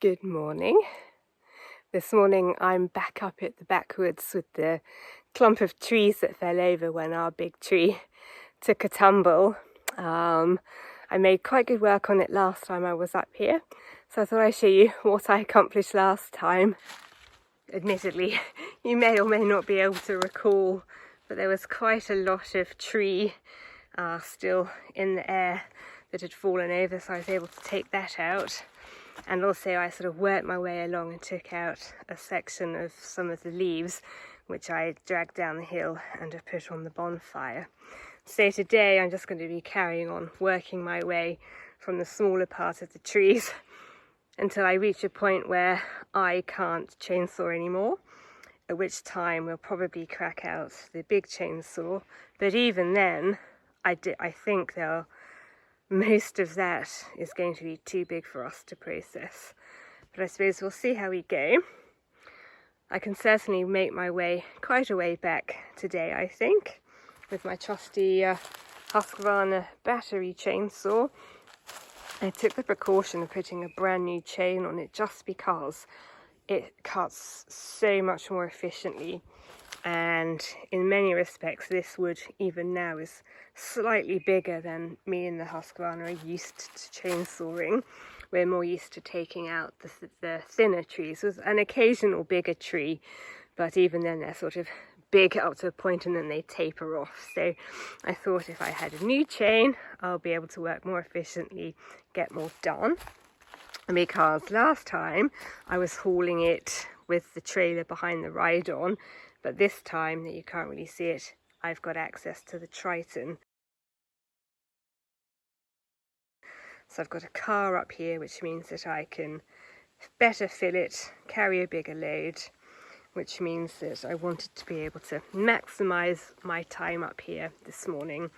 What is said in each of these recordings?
Good morning. This morning I'm back up at the backwoods with the clump of trees that fell over when our big tree took a tumble. I made quite good work on it last time I was up here, so I thought I'd show you what I accomplished last time. Admittedly, you may or may not be able to recall, but there was quite a lot of tree still in the air that had fallen over, so I was able to take that out. And also I sort of worked my way along and took out a section of some of the leaves, which I dragged down the hill and have put on the bonfire. So today I'm just going to be carrying on working my way from the smaller part of the trees until I reach a point where I can't chainsaw anymore, at which time we'll probably crack out the big chainsaw. But even then, I think most of that is going to be too big for us to process. But I suppose we'll see how we go. I can certainly make my way quite a way back today, I think, with my trusty Husqvarna battery chainsaw. I took the precaution of putting a brand new chain on it just because it cuts so much more efficiently, and in many respects this wood even now is slightly bigger than me and the Husqvarna are used to chainsawing. We're more used to taking out the thinner trees with an occasional bigger tree, but even then they're sort of big up to a point and then they taper off. So I thought if I had a new chain, I'll be able to work more efficiently, get more done. Because last time I was hauling it with the trailer behind the ride-on, but this time, that you can't really see it, I've got access to the Triton. So I've got a car up here, which means that I can better fill it, carry a bigger load, which means that I wanted to be able to maximise my time up here this morning,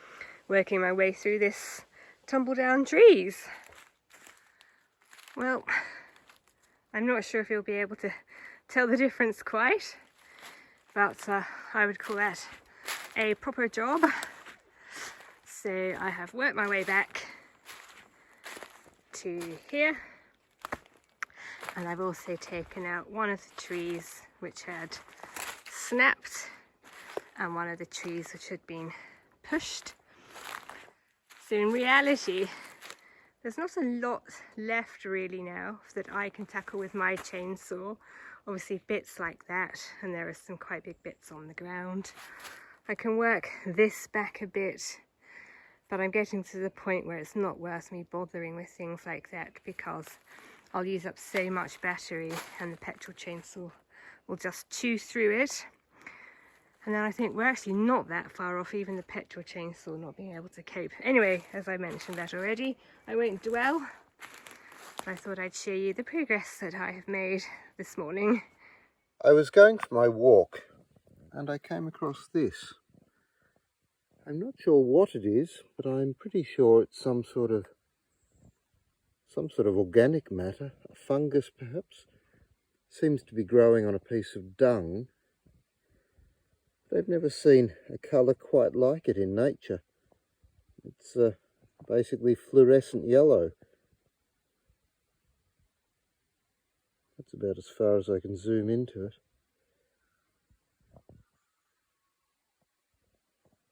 working my way through this tumble down trees. Well, I'm not sure if you'll be able to tell the difference quite, but I would call that a proper job. So I have worked my way back to here, and I've also taken out one of the trees which had snapped and one of the trees which had been pushed. So in reality, there's not a lot left really now that I can tackle with my chainsaw. Obviously bits like that, and there are some quite big bits on the ground. I can work this back a bit, but I'm getting to the point where it's not worth me bothering with things like that because I'll use up so much battery and the petrol chainsaw will just chew through it. And then I think we're actually not that far off even the petrol chainsaw not being able to cope. Anyway, as I mentioned that already, I won't dwell. I thought I'd show you the progress that I have made this morning. I was going for my walk and I came across this. I'm not sure what it is, but I'm pretty sure it's some sort of organic matter, a fungus perhaps. Seems to be growing on a piece of dung. I've never seen a colour quite like it in nature. It's basically fluorescent yellow. That's about as far as I can zoom into it.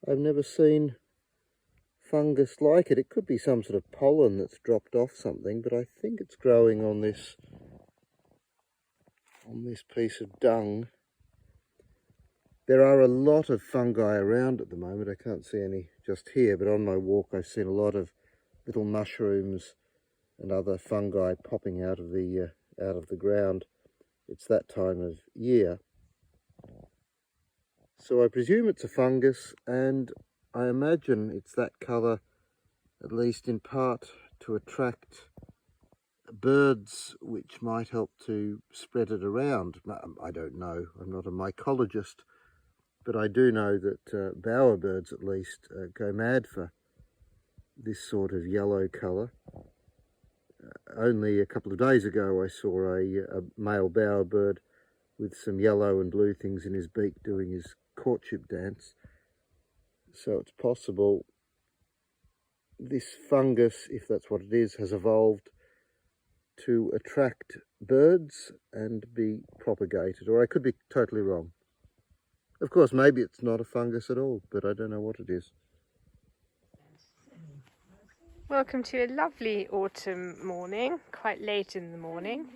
I've never seen fungus like it. It could be some sort of pollen that's dropped off something, but I think it's growing on this piece of dung. There are a lot of fungi around at the moment. I can't see any just here, but on my walk I've seen a lot of little mushrooms and other fungi popping out of the ground. It's that time of year. So I presume it's a fungus, and I imagine it's that colour, at least in part, to attract birds, which might help to spread it around. I don't know, I'm not a mycologist, but I do know that bowerbirds at least go mad for this sort of yellow colour. Only a couple of days ago I saw a male bowerbird with some yellow and blue things in his beak doing his courtship dance. So it's possible this fungus, if that's what it is, has evolved to attract birds and be propagated, or I could be totally wrong. Of course, maybe it's not a fungus at all, but I don't know what it is. Welcome to a lovely autumn morning, quite late in the morning.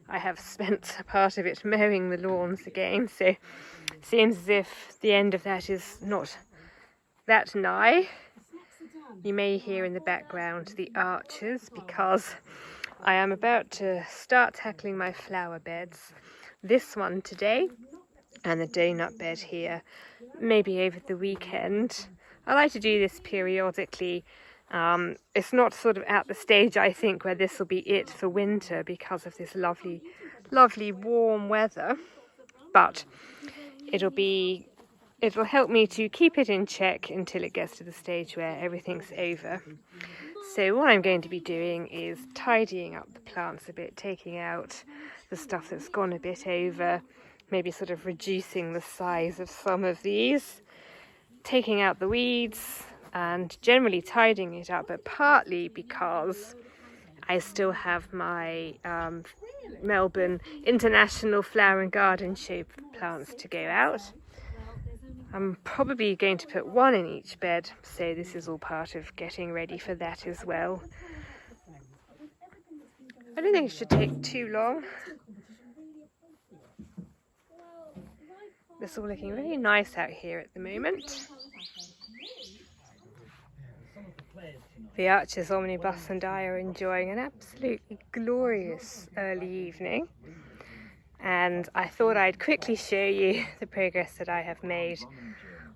I have spent a part of it mowing the lawns again, so it seems as if the end of that is not that nigh. You may hear in the background the archers because I am about to start tackling my flower beds. This one today and the donut bed here, maybe over the weekend. I like to do this periodically. It's not sort of at the stage, I think, where this will be it for winter because of this lovely, lovely warm weather, but it'll help me to keep it in check until it gets to the stage where everything's over. So what I'm going to be doing is tidying up the plants a bit, taking out the stuff that's gone a bit over, maybe sort of reducing the size of some of these, taking out the weeds and generally tidying it up, but partly because I still have my Melbourne International Flower and Garden Show plants to go out. I'm probably going to put one in each bed, so this is all part of getting ready for that as well. I don't think it should take too long. It's all looking really nice out here at the moment. The Archers omnibus and I are enjoying an absolutely glorious early evening, and I thought I'd quickly show you the progress that I have made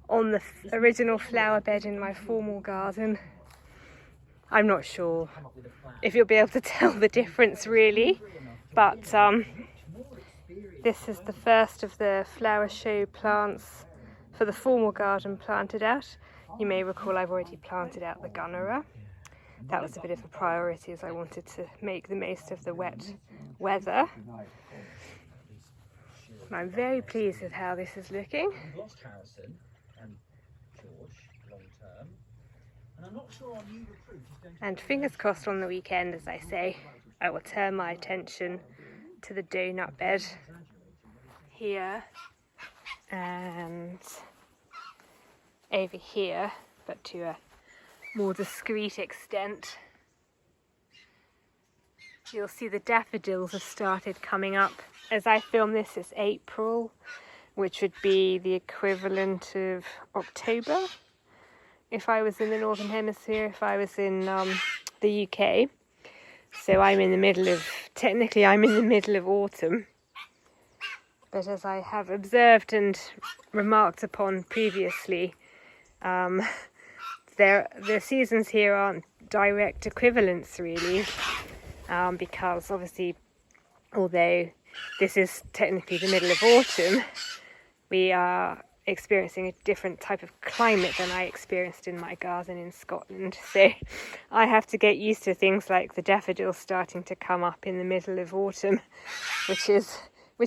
on the original flower bed in my formal garden. I'm not sure if you'll be able to tell the difference really, but this is the first of the flower show plants for the formal garden planted out. You may recall I've already planted out the gunnera. That was a bit of a priority as I wanted to make the most of the wet weather. And I'm very pleased with how this is looking. And fingers crossed on the weekend, as I say, I will turn my attention to the donut bed here and over here, but to a more discreet extent. You'll see the daffodils have started coming up. As I film this, it's April, which would be the equivalent of October if I was in the Northern Hemisphere, if I was in the UK. So I'm in the middle of, technically I'm in the middle of autumn. But as I have observed and remarked upon previously, the seasons here aren't direct equivalents really, because obviously, although this is technically the middle of autumn, we are experiencing a different type of climate than I experienced in my garden in Scotland. So I have to get used to things like the daffodils starting to come up in the middle of autumn, which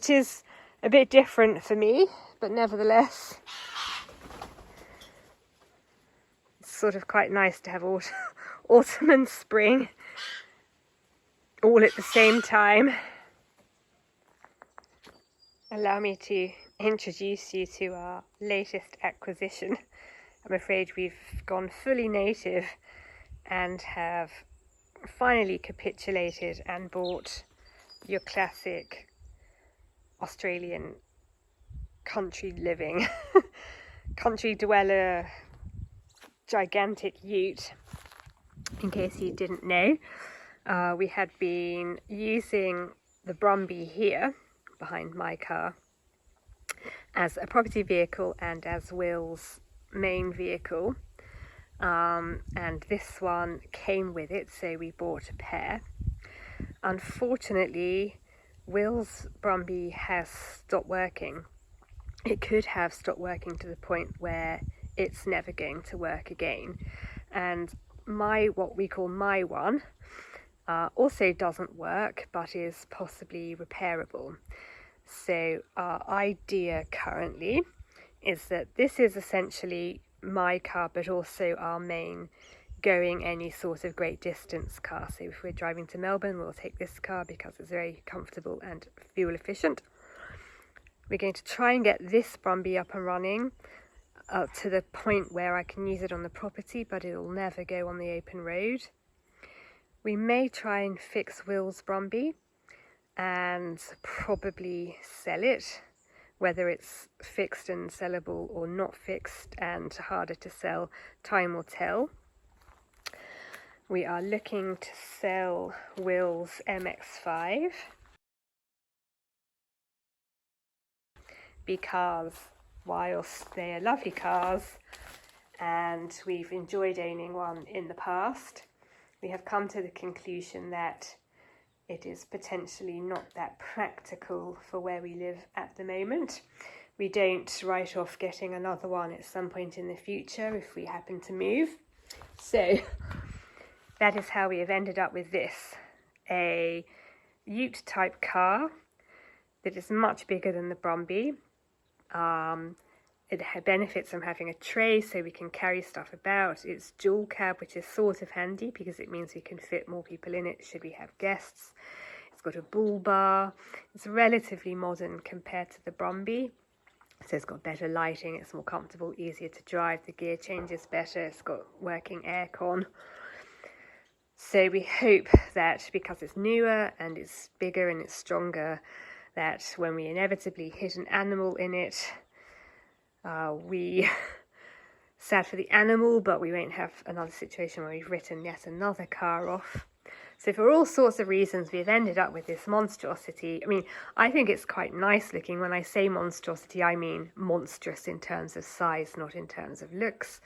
is a bit different for me, but nevertheless it's sort of quite nice to have autumn and spring all at the same time. Allow me to introduce you to our latest acquisition. I'm afraid we've gone fully native and have finally capitulated and bought your classic Australian country living, country dweller, gigantic ute. In case you didn't know, we had been using the Brumby here behind my car as a property vehicle and as Will's main vehicle, and this one came with it, so we bought a pair. Unfortunately, Will's Brumby has stopped working. It could have stopped working to the point where it's never going to work again, and what we call my one also doesn't work but is possibly repairable. So our idea currently is that this is essentially my car but also our main going any sort of great distance car. So if we're driving to Melbourne, we'll take this car because it's very comfortable and fuel efficient. We're going to try and get this Brumby up and running to the point where I can use it on the property, but it'll never go on the open road. We may try and fix Will's Brumby and probably sell it. Whether it's fixed and sellable or not fixed and harder to sell, time will tell. We are looking to sell Will's MX-5 because whilst they are lovely cars and we've enjoyed owning one in the past, we have come to the conclusion that it is potentially not that practical for where we live at the moment. We don't write off getting another one at some point in the future if we happen to move. So that is how we have ended up with this, a ute type car that is much bigger than the Brumby. It benefits from having a tray so we can carry stuff about. It's dual cab, which is sort of handy because it means we can fit more people in it should we have guests. It's got a bull bar. It's relatively modern compared to the Brumby. So it's got better lighting, it's more comfortable, easier to drive, the gear changes better, it's got working aircon. So we hope that because it's newer and it's bigger and it's stronger, that when we inevitably hit an animal in it, we sad for the animal, but we won't have another situation where we've written yet another car off. So for all sorts of reasons, we've ended up with this monstrosity. I mean, I think it's quite nice looking. When I say monstrosity, I mean monstrous in terms of size, not in terms of looks.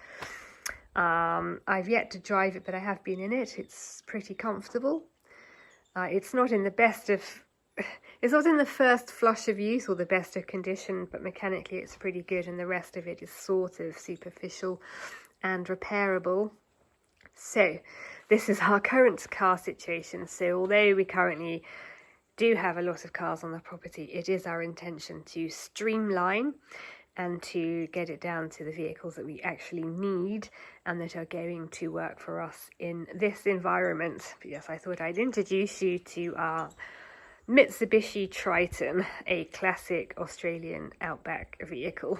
I've yet to drive it, but I have been in it. It's pretty comfortable. It's not in the best of... It's not in the first flush of use or the best of condition, but mechanically it's pretty good, and the rest of it is sort of superficial and repairable. So this is our current car situation. So although we currently do have a lot of cars on the property, it is our intention to streamline and to get it down to the vehicles that we actually need and that are going to work for us in this environment. But yes, I thought I'd introduce you to our Mitsubishi Triton, a classic Australian outback vehicle.